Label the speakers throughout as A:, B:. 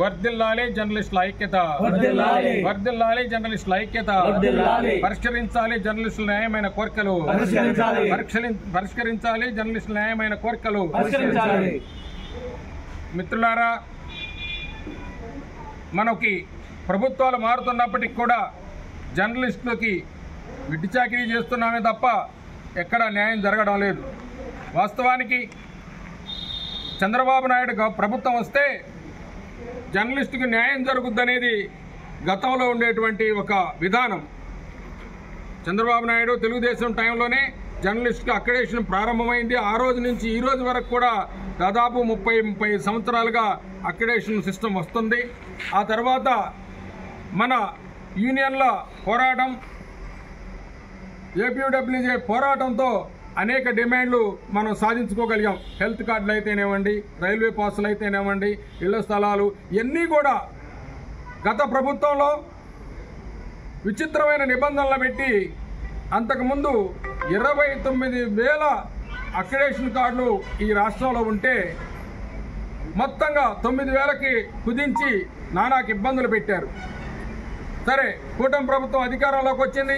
A: వర్ధిల్లాలి జర్నలిస్టుల ఐక్యత, వర్ధిల్లాలి జర్నలిస్టుల ఐక్యత, పరిష్కరించాలి జర్నలిస్టుల న్యాయమైన కోరికలు, పరిష్కరించాలి జర్నలిస్టుల న్యాయమైన కోరికలు. మిత్రులారా, మనకి ప్రభుత్వాలు మారుతున్నప్పటికీ కూడా జర్నలిస్టులకి విడ్డి చాకిరీ చేస్తున్నామే తప్ప ఎక్కడ న్యాయం జరగడం లేదు. వాస్తవానికి చంద్రబాబు నాయుడు ప్రభుత్వం వస్తే జర్నలిస్టుకి న్యాయం జరుగుద్దనేది గతంలో ఉండేటువంటి ఒక విధానం. చంద్రబాబు నాయుడు తెలుగుదేశం టైంలోనే జర్నలిస్టుకి అక్రిడేషన్ ప్రారంభమైంది. ఆ రోజు నుంచి ఈ రోజు వరకు కూడా దాదాపు 30 సంవత్సరాలుగా అక్రిడేషన్ సిస్టమ్ వస్తుంది. ఆ తర్వాత మన యూనియన్ల పోరాటం, ఏపీడబ్ల్యూజే పోరాటంతో అనేక డిమాండ్లు మనం సాధించుకోగలిగాం. హెల్త్ కార్డులు అయితేనేవ్వండి, రైల్వే పాసులు అయితేనేవ్వండి, ఇళ్ల స్థలాలు, ఇవన్నీ కూడా గత ప్రభుత్వంలో విచిత్రమైన నిబంధనలు పెట్టి అంతకుముందు 29,000 అక్రిడేషన్ కార్డులు ఈ రాష్ట్రంలో ఉంటే మొత్తంగా 9,000కి కుదించి నానాకి ఇబ్బందులు పెట్టారు. సరే, కూటమి ప్రభుత్వం అధికారంలోకి వచ్చింది.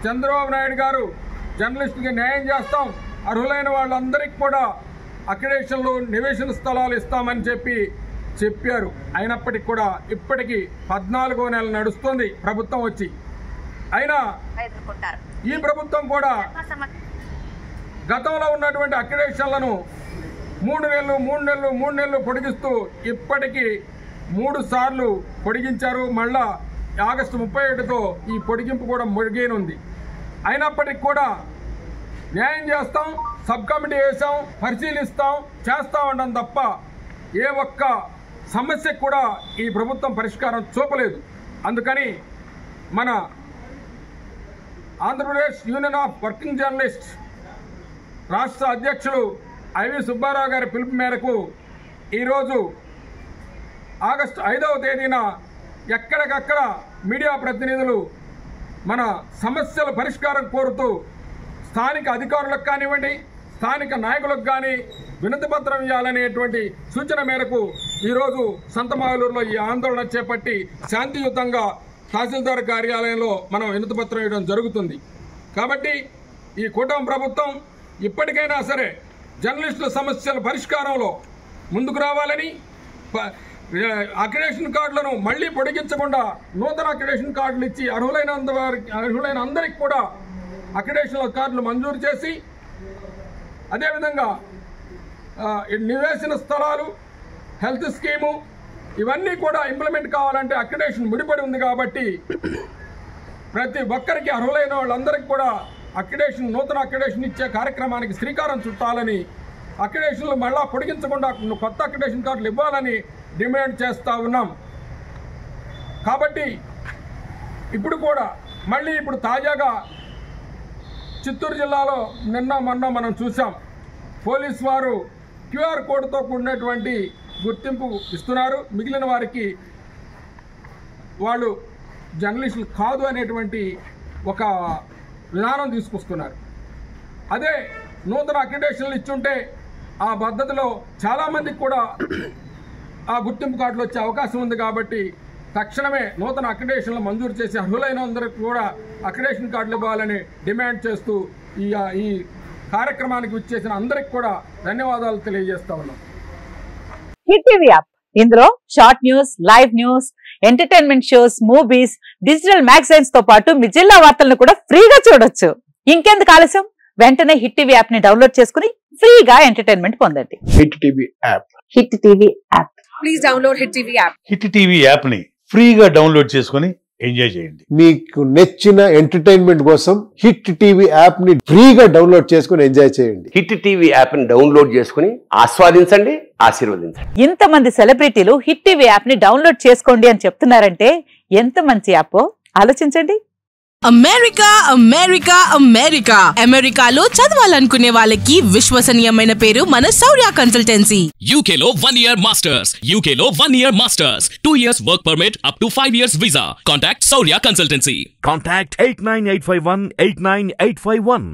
A: చంద్రబాబు నాయుడు గారు జర్నలిస్టుకి న్యాయం చేస్తాం, అర్హులైన వాళ్ళందరికీ కూడా అక్రిడేషన్లు, నివేశన స్థలాలు ఇస్తామని చెప్పారు. అయినప్పటికీ కూడా ఇప్పటికీ 14వ నెల నడుస్తుంది ప్రభుత్వం వచ్చి. అయినా ఈ ప్రభుత్వం కూడా గతంలో ఉన్నటువంటి అక్రిడేషన్లను 3 నెలలు పొడిగిస్తూ ఇప్పటికీ 3 సార్లు పొడిగించారు. మళ్ళా ఆగస్టు 31తో ఈ పొడిగింపు కూడా ముగియనుంది. అయినప్పటికీ కూడా న్యాయం చేస్తాం, సబ్ కమిటీ వేసాం, పరిశీలిస్తాం, చేస్తాం అనడం తప్ప ఏ ఒక్క సమస్యకు కూడా ఈ ప్రభుత్వం పరిష్కారం చూపలేదు. అందుకని మన Andhra Pradesh union of working journalist రాష్ట్ర అధ్యక్షులు ఐవి సుబ్బారావు గారి పిలుపు మేరకు ఈరోజు ఆగస్టు 5వ తేదీన ఎక్కడికక్కడ మీడియా ప్రతినిధులు మన సమస్యల పరిష్కారం కోరుతూ స్థానిక అధికారులకు కానివ్వండి, స్థానిక నాయకులకు కానీ వినతి పత్రం ఇవ్వాలనేటువంటి సూచన మేరకు ఈరోజు సంతమాలూరులో ఈ ఆందోళన చేపట్టి శాంతియుతంగా తహసీల్దార్ కార్యాలయంలో మనం వినతి పత్రం ఇవ్వడం జరుగుతుంది. కాబట్టి ఈ కూటమి ప్రభుత్వం ఇప్పటికైనా సరే జర్నలిస్టుల సమస్యల పరిష్కారంలో ముందుకు రావాలని, అక్రిడేషన్ కార్డులను మళ్లీ పొడిగించకుండా నూతన అక్రిడేషన్ కార్డులు ఇచ్చి అర్హులైన అందరికి కూడా అక్రిడేషన్ కార్డులు మంజూరు చేసి, అదేవిధంగా నివేశన స్థలాలు, హెల్త్ స్కీము ఇవన్నీ కూడా ఇంప్లిమెంట్ కావాలంటే అక్రిడేషన్ ముడిపడి ఉంది. కాబట్టి ప్రతి ఒక్కరికి అర్హులైన వాళ్ళందరికీ కూడా నూతన అక్రిడేషన్ ఇచ్చే కార్యక్రమానికి శ్రీకారం చుట్టాలని, అక్రిడేషన్లు మళ్ళా పొడిగించకుండా కొత్త అక్రిడేషన్ కార్డులు ఇవ్వాలని డిమాండ్ చేస్తూ ఉన్నాం. కాబట్టి ఇప్పుడు తాజాగా చిత్తూరు జిల్లాలో మొన్న మనం చూసాం. పోలీసు వారు క్యూఆర్ కోడ్తో కూడినటువంటి గుర్తింపు ఇస్తున్నారు. మిగిలిన వారికి వాళ్ళు జర్నలిస్టులు కాదు అనేటువంటి ఒక విధానం తీసుకొస్తున్నారు. అదే నూతన అక్రిడేషన్లు ఇచ్చుంటే ఆ పద్ధతిలో చాలామందికి కూడా ఆ గుర్తింపు కార్డులు వచ్చే అవకాశం ఉంది. కాబట్టి తక్షణమే నూతన అక్రిడేషన్లు మంజూరు చేసి అర్హులైన అందరికీ కూడా అక్రిడేషన్ కార్డులు ఇవ్వాలని డిమాండ్ చేస్తూ ఈ కార్యక్రమానికి విచ్చేసిన అందరికి కూడా ధన్యవాదాలు తెలియజేస్తా ఉన్నాం.
B: హిట్ టీవీ యాప్, ఇందులో short news, live news, entertainment shows, movies, digital magazines తో పాటు మీ జిల్లా వార్తలను కూడా ఫ్రీగా చూడొచ్చు. ఇంకెందుకు ఆలస్యం, వెంటనే హిట్ టీవీ యాప్ ని డౌన్లోడ్ చేసుకుని ఫ్రీగా ఎంటర్టైన్మెంట్ పొందండి.
C: Hit TV app,
B: hit TV app, please download hit TV app.
C: Hit TV app ని ఫ్రీగా డౌన్లోడ్ చేసుకుని ఎంజాయ్ చేయండి.
D: మీకు నచ్చిన ఎంటర్టైన్మెంట్ కోసం హిట్ టీవీ యాప్ ని ఫ్రీగా డౌన్లోడ్ చేసుకుని ఎంజాయ్ చేయండి.
E: హిట్ టీవీ యాప్ ని డౌన్లోడ్ చేసుకుని ఆస్వాదించండి, ఆశీర్వదించండి.
B: ఇంతమంది సెలబ్రిటీలు హిట్ టీవీ యాప్ ని డౌన్లోడ్ చేసుకోండి అని చెప్తున్నారంటే ఎంత మంచి యాప్ ఆలోచించండి.
F: అమెరికా అమెరికా అమెరికా అమెరికాలో చదవాలనుకునే వాళ్ళకి విశ్వసనీయమైన పేరు మన శౌర్య కన్సల్టెన్సీ.
G: UK లో 1 year masters, UK లో 1 year masters, 2 years work permit up to 5 years visa. Contact Shaurya Consultancy.
H: Contact 89851 89851.